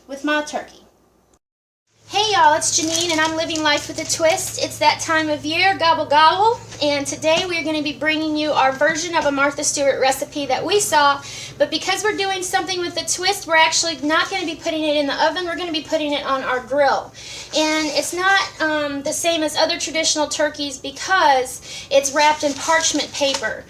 with my turkey. Hey y'all, it's Janine and I'm living life with a twist. It's that time of year, gobble gobble, and today we're going to be bringing you our version of a Martha Stewart recipe that we saw, but because we're doing something with a twist, we're actually not going to be putting it in the oven, we're going to be putting it on our grill. And it's not the same as other traditional turkeys because it's wrapped in parchment paper.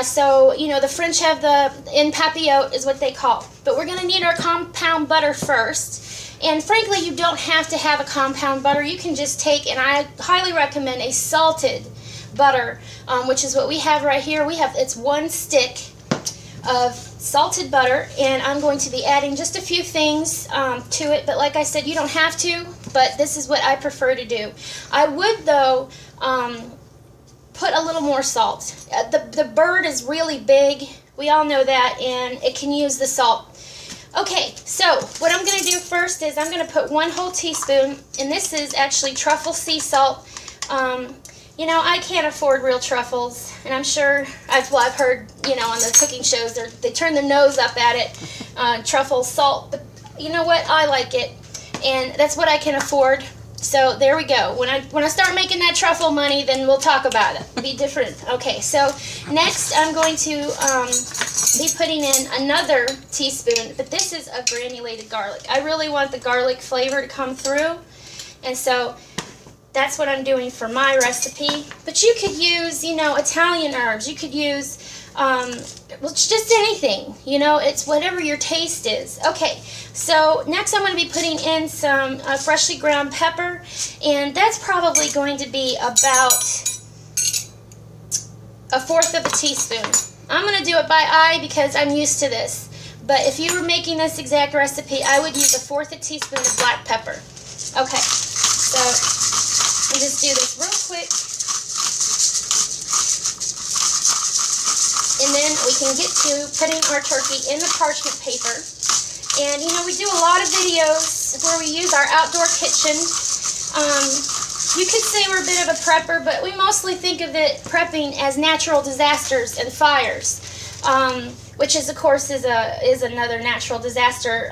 So, you know, the French have the en papillote is what they call. But we're going to need our compound butter first. And frankly, you don't have to have a compound butter. You can just take, and I highly recommend a salted butter, which is what we have right here. It's 1 stick of salted butter, and I'm going to be adding just a few things to it. But like I said, you don't have to, but this is what I prefer to do. I would, though, put a little more salt. The bird is really big. We all know that, and it can use the salt. Okay, so what I'm going to do first is I'm going to put 1 whole teaspoon, and this is actually truffle sea salt. You know, I can't afford real truffles, and I'm sure, I've heard, you know, on the cooking shows, they turn their nose up at it, truffle salt, but you know what, I like it, and that's what I can afford. So there we go. When I start making that truffle money, then we'll talk about it. Be different. Okay, so next I'm going to be putting in another teaspoon, but this is of granulated garlic. I really want the garlic flavor to come through, and so that's what I'm doing for my recipe. But you could use, you know, Italian herbs. You could use, well, it's just anything. You know, it's whatever your taste is. Okay, so next I'm going to be putting in some freshly ground pepper, and that's probably going to be about 1/4 of a teaspoon. I'm going to do it by eye because I'm used to this. But if you were making this exact recipe, I would use 1/4 a teaspoon of black pepper. Okay, so I'll just do this real quick. And then we can get to putting our turkey in the parchment paper. And you know, we do a lot of videos where we use our outdoor kitchen. You could say we're a bit of a prepper, but we mostly think of it prepping as natural disasters and fires, which is, of course, is another natural disaster.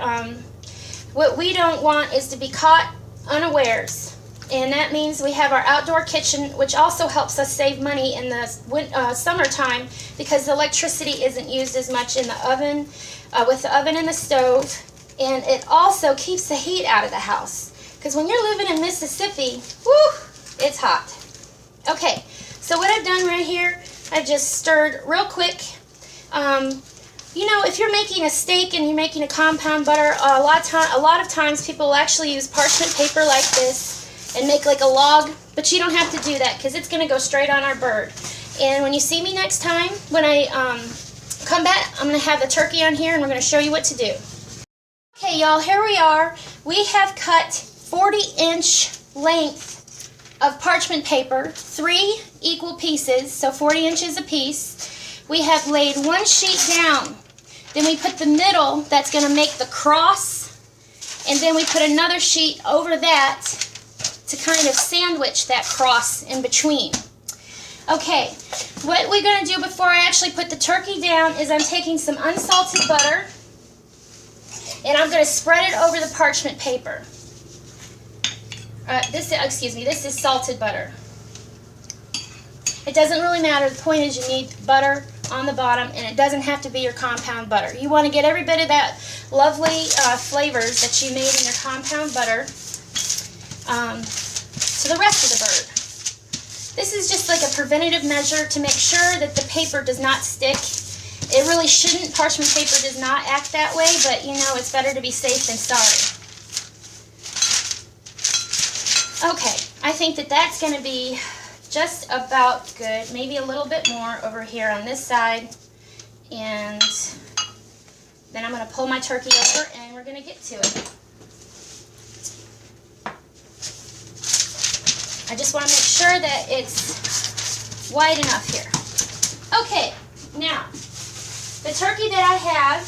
What we don't want is to be caught unawares. And that means we have our outdoor kitchen, which also helps us save money in the summertime because the electricity isn't used as much in the oven, with the oven and the stove. And it also keeps the heat out of the house. Because when you're living in Mississippi, whoo, it's hot. Okay, so what I've done right here, I've just stirred real quick. You know, if you're making a steak and you're making a compound butter, a lot of times people will actually use parchment paper like this and make like a log, but you don't have to do that because it's going to go straight on our bird. And when you see me next time, when I come back, I'm going to have the turkey on here and we're going to show you what to do. Okay, y'all, here we are. We have cut 40-inch length of parchment paper, 3 equal pieces, so 40 inches a piece. We have laid 1 sheet down. Then we put the middle, that's going to make the cross, and then we put another sheet over that to kind of sandwich that cross in between. Okay, what we're going to do before I actually put the turkey down is I'm taking some unsalted butter and I'm going to spread it over the parchment paper. This is salted butter. It doesn't really matter. The point is you need butter on the bottom, and it doesn't have to be your compound butter. You want to get every bit of that lovely flavors that you made in your compound butter to the rest of the bird. This is just like a preventative measure to make sure that the paper does not stick. It really shouldn't. Parchment paper does not act that way, but you know, it's better to be safe than sorry. Okay, I think that that's going to be just about good. Maybe a little bit more over here on this side. And then I'm going to pull my turkey over and we're going to get to it. I just want to make sure that it's wide enough here. Okay, now, the turkey that I have,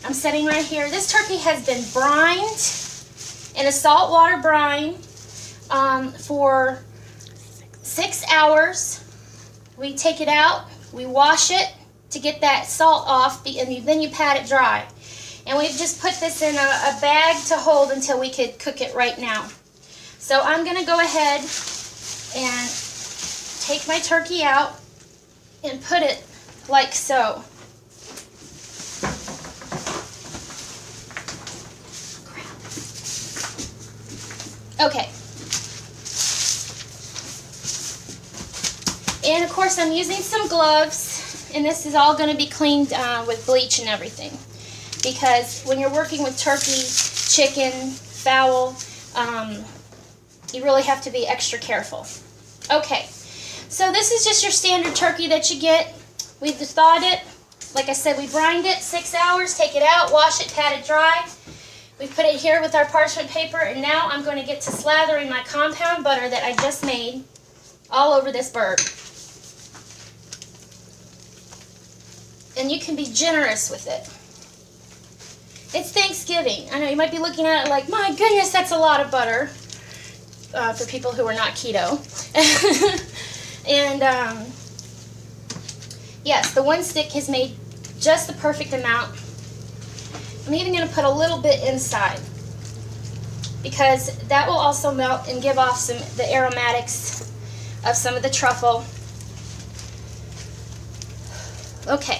I'm setting right here. This turkey has been brined in a saltwater brine for 6 hours. We take it out, we wash it to get that salt off, and then you pat it dry. And we've just put this in a bag to hold until we could cook it right now. So I'm going to go ahead and take my turkey out and put it like so. Okay. And of course I'm using some gloves, and this is all going to be cleaned with bleach and everything. Because when you're working with turkey, chicken, fowl, you really have to be extra careful. Okay, so this is just your standard turkey that you get. We've thawed it. Like I said, we brined it 6 hours, take it out, wash it, pat it dry. We put it here with our parchment paper, and now I'm going to get to slathering my compound butter that I just made all over this bird. And you can be generous with it. It's Thanksgiving. I know you might be looking at it like, my goodness, that's a lot of butter for people who are not keto. And yes, the one stick has made just the perfect amount. I'm even going to put a little bit inside because that will also melt and give off the aromatics of some of the truffle. Okay.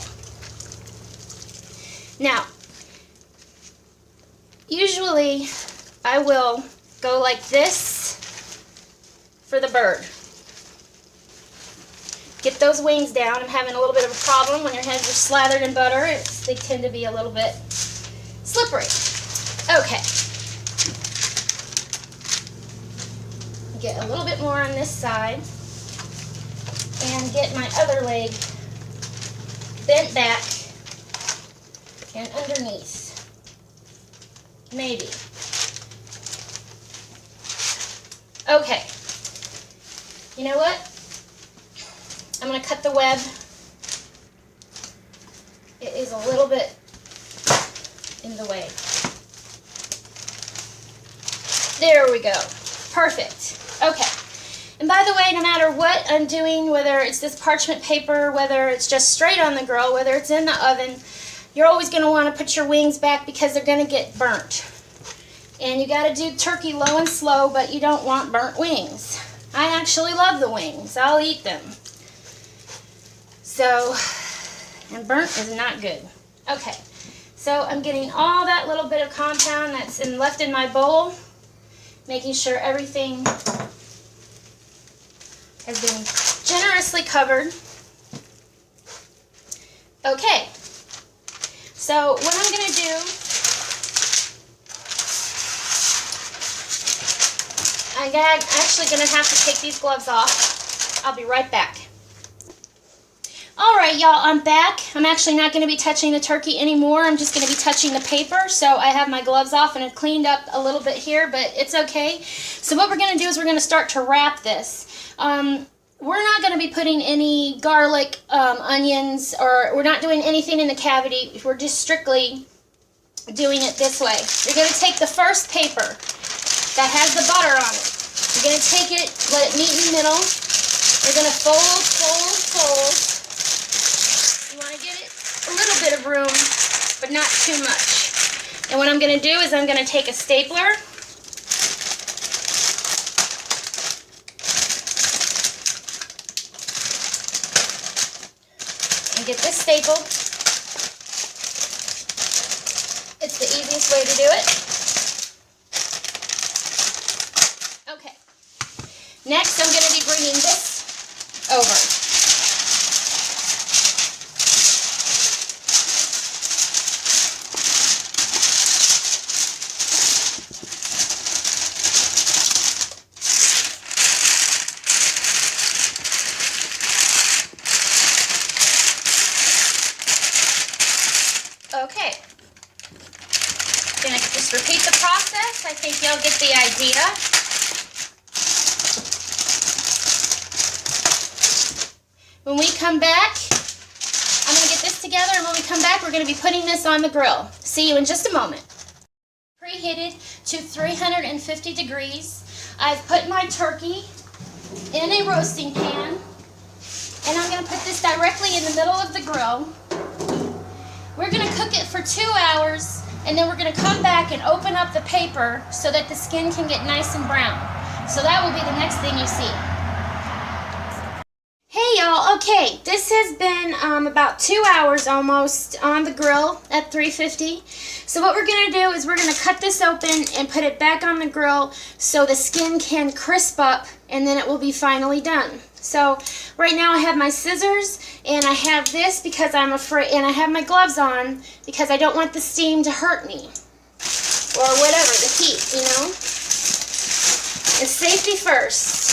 Now, usually I will go like this for the bird. Get those wings down. I'm having a little bit of a problem when your hands are slathered in butter. They tend to be a little bit slippery. Okay. Get a little bit more on this side and get my other leg bent back and underneath. Maybe. Okay. You know what? I'm going to cut the web. It is a little bit in the way. There we go. Perfect. Okay. And by the way, no matter what I'm doing, whether it's this parchment paper, whether it's just straight on the grill, whether it's in the oven, you're always going to want to put your wings back because they're going to get burnt. And you got to do turkey low and slow, but you don't want burnt wings. I actually love the wings. I'll eat them. So, and burnt is not good. Okay, so I'm getting all that little bit of compound that's left in my bowl, making sure everything has been generously covered. Okay, so what I'm going to do, I'm actually going to have to take these gloves off. I'll be right back. Alright y'all, I'm back. I'm actually not going to be touching the turkey anymore. I'm just going to be touching the paper. So I have my gloves off and I've cleaned up a little bit here, but it's okay. So what we're going to do is we're going to start to wrap this. We're not going to be putting any garlic, onions, or we're not doing anything in the cavity. We're just strictly doing it this way. You're going to take the first paper that has the butter on it. You're going to take it, let it meet in the middle. You're going to fold, fold, fold. You want to give it a little bit of room, but not too much. And what I'm going to do is I'm going to take a stapler. And get this stapled. It's the easiest way to do it. Okay. Next, I'm going to be bringing this over. Okay. Gonna just repeat the process. I think you'll get the idea. When we come back, I'm gonna get this together, and when we come back, we're gonna be putting this on the grill. See you in just a moment. Preheated to 350 degrees. I've put my turkey in a roasting pan, and I'm gonna put this directly in the middle of the grill. We're going to cook it for 2 hours and then we're going to come back and open up the paper so that the skin can get nice and brown. So that will be the next thing you see. Hey y'all, okay, this has been about 2 hours almost on the grill at 350. So what we're going to do is we're going to cut this open and put it back on the grill so the skin can crisp up, and then it will be finally done. So right now I have my scissors and I have this because I'm afraid, and I have my gloves on because I don't want the steam to hurt me or whatever, the heat, you know. It's safety first.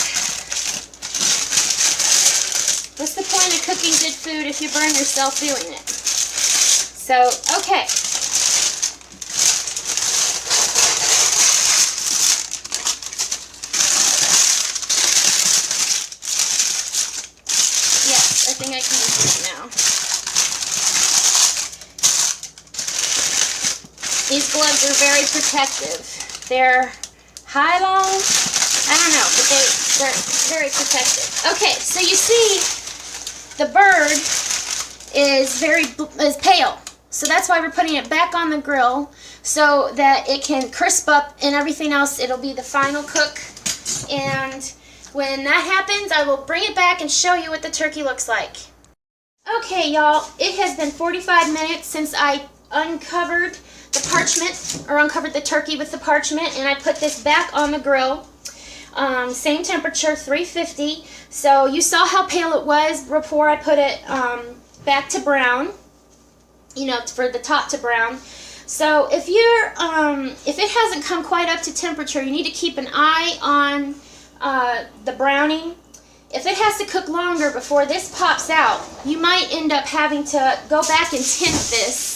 What's the point of cooking good food if you burn yourself doing it? So, okay. Yes, I think I can do it now. These gloves are very protective. They're high-long, I don't know, but they're very protective. Okay, so you see, the bird is pale, so that's why we're putting it back on the grill so that it can crisp up, and everything else, it'll be the final cook. And when that happens, I will bring it back and show you what the turkey looks like. Okay, y'all, it has been 45 minutes since I uncovered the parchment, or uncovered the turkey with the parchment, and I put this back on the grill. Same temperature, 350. So you saw how pale it was before I put it back to brown, you know, for the top to brown. So if it hasn't come quite up to temperature, you need to keep an eye on the browning. If it has to cook longer before this pops out, you might end up having to go back and tint this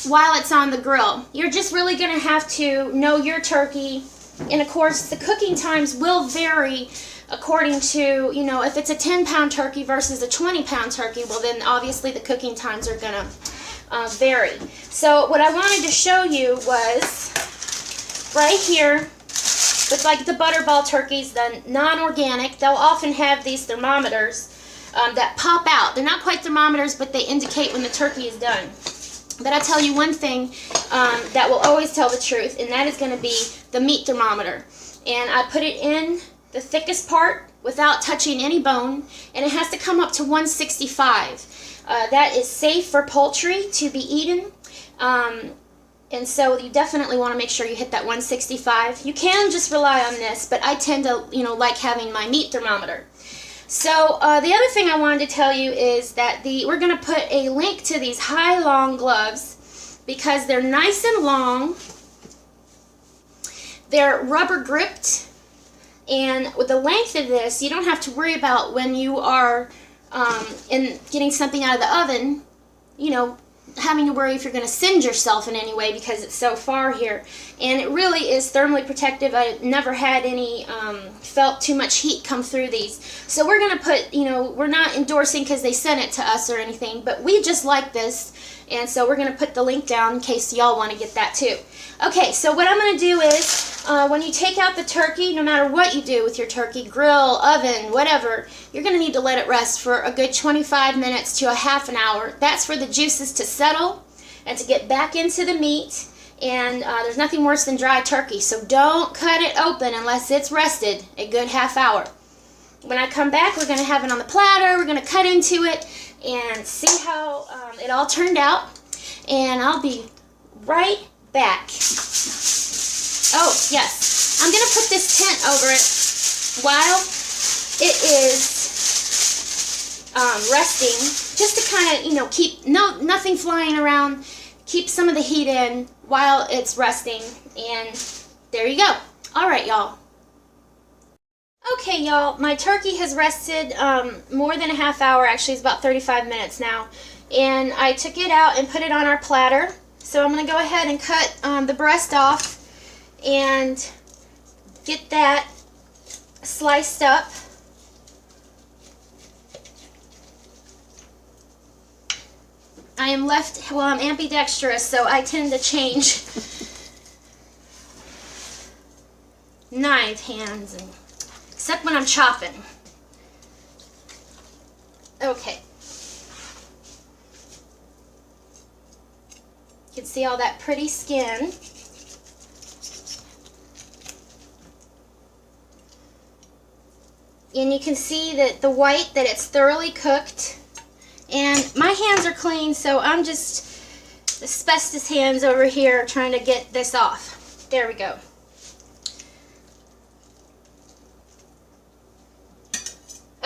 while it's on the grill. You're just really going to have to know your turkey. And of course, the cooking times will vary according to, you know, if it's a 10-pound turkey versus a 20-pound turkey, well then obviously the cooking times are going to vary. So what I wanted to show you was right here, with like the butterball turkeys, the non-organic, they'll often have these thermometers that pop out. They're not quite thermometers, but they indicate when the turkey is done. But I'll tell you one thing that will always tell the truth, and that is going to be the meat thermometer. And I put it in the thickest part without touching any bone, and it has to come up to 165. That is safe for poultry to be eaten, and so you definitely want to make sure you hit that 165. You can just rely on this, but I tend to, you know, like having my meat thermometer. So the other thing I wanted to tell you is that we're going to put a link to these high long gloves because they're nice and long. They're rubber gripped, and with the length of this, you don't have to worry about when you are getting something out of the oven, you know, having to worry if you're going to singe yourself in any way because it's so far here. And it really is thermally protective. I never had any felt too much heat come through these. So we're going to put, you know, we're not endorsing because they sent it to us or anything, but we just like this, and so we're going to put the link down in case y'all want to get that too. Okay, so what I'm going to do is when you take out the turkey, no matter what you do with your turkey, grill, oven, whatever, you're going to need to let it rest for a good 25 minutes to a half an hour. That's for the juices to settle and to get back into the meat. And there's nothing worse than dry turkey, so don't cut it open unless it's rested a good half hour. When I come back, we're going to have it on the platter, we're going to cut into it and see how it all turned out. And I'll be right back. Oh, yes. I'm going to put this tent over it while it is resting, just to kind of, you know, keep nothing flying around, keep some of the heat in while it's resting, and there you go. All right, y'all. Okay, y'all, my turkey has rested more than a half hour. Actually, it's about 35 minutes now, and I took it out and put it on our platter. So I'm going to go ahead and cut the breast off and get that sliced up. I am I'm ambidextrous, so I tend to change knife hands, except when I'm chopping. Okay. You can see all that pretty skin. And you can see that the white, that it's thoroughly cooked. And my hands are clean, so I'm just asbestos hands over here trying to get this off. There we go.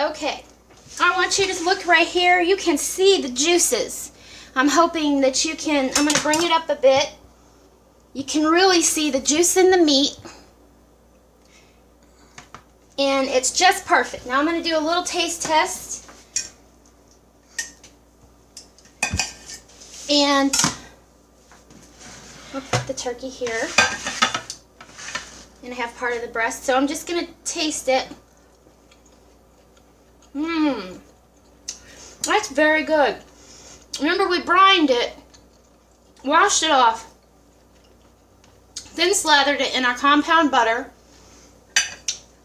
Okay, I want you to look right here. You can see the juices. I'm hoping that you can, I'm going to bring it up a bit. You can really see the juice in the meat. And it's just perfect. Now I'm going to do a little taste test. And I'll put the turkey here. And I have part of the breast. So I'm just going to taste it. That's very good. Remember, we brined it, washed it off, then slathered it in our compound butter.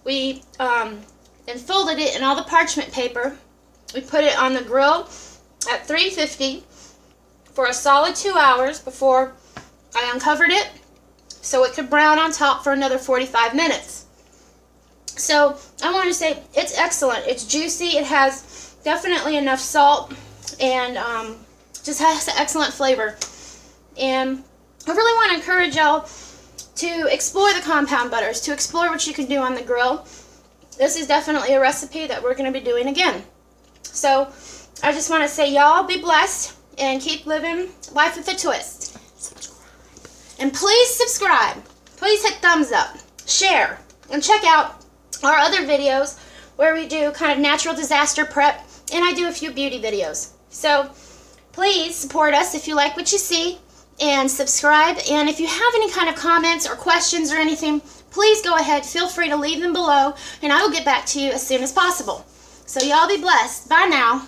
We then folded it in all the parchment paper. We put it on the grill at 350 for a solid 2 hours before I uncovered it, so it could brown on top for another 45 minutes. So I want to say it's excellent. It's juicy. It has definitely enough salt, and just has excellent flavor. And I really want to encourage y'all to explore the compound butters, to explore what you can do on the grill. This is definitely a recipe that we're going to be doing again. So I just want to say, y'all be blessed and keep living life with a twist. And please subscribe. Please hit thumbs up, share, and check out our other videos where we do kind of natural disaster prep, and I do a few beauty videos. So please support us if you like what you see, and subscribe. And if you have any kind of comments or questions or anything, please go ahead, feel free to leave them below, and I will get back to you as soon as possible. So y'all be blessed. Bye now.